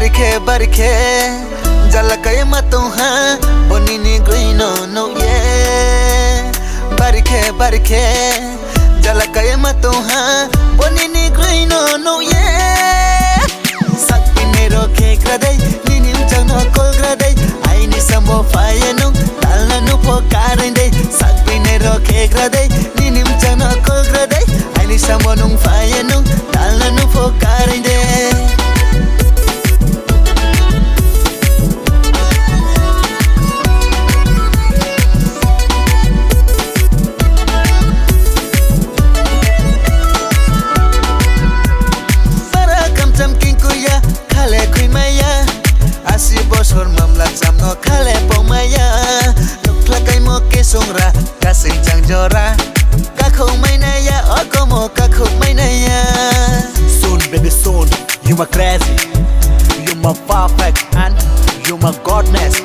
barike jala kay matonha bonini grino no yeah barike jala kay matonha bonini grino no yeah sakpine roke gradai ninim changno kol gradai aini sambo fayenu talna nu pokarende sakpine roke gradai ninim changno kol gradai aini sambo nung fayenu talna nu pokarende bosor mamla jamno khale pomaya nukla kai mo ke songra kasing changjora kakho maina ya okomo kakho maina ya Soon baby soon you my crazy you my perfect and you my godness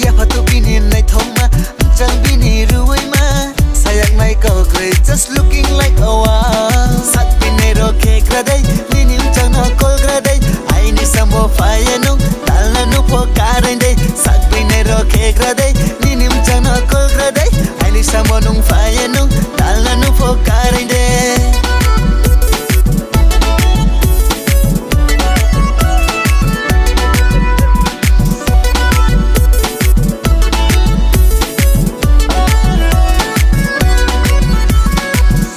ya phatu bini nai thoma chang bini ruai ma sayak nai ko great just looking like a wow sak bini ro ke gradai ninim chang no kol gradai ai ni sambo fayenu nu pokarende sakbine roke gradai ninim chana kol gradai aini samonung fayenu talna nu pokarende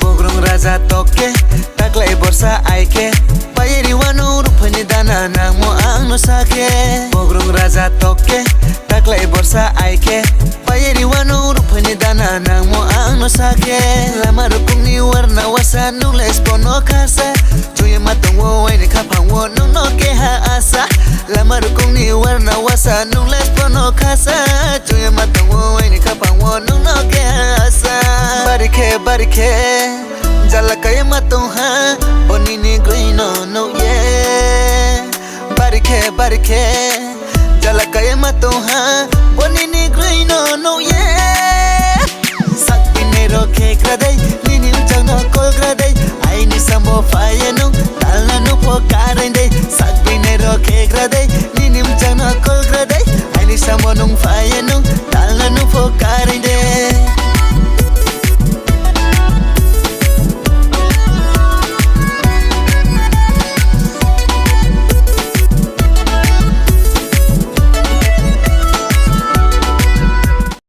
Pogrong raja toke taklai borsa aike payeri wanu rupani dana nangmo angno sake Pogrong raja toke taklai borsa aike payeri wanu rupani dana nangmo angno sake lama rukungni warna wasa nules pono kasa joye matongwo waini kapangwo nungno ke ha asa lama rukungni warna wasa nules pono kasa joye matongwo waini kapangwo nungno ke ha asa barike jala kay matonha bonini grino no yeah barike jala kay matonha bonini grino no yeah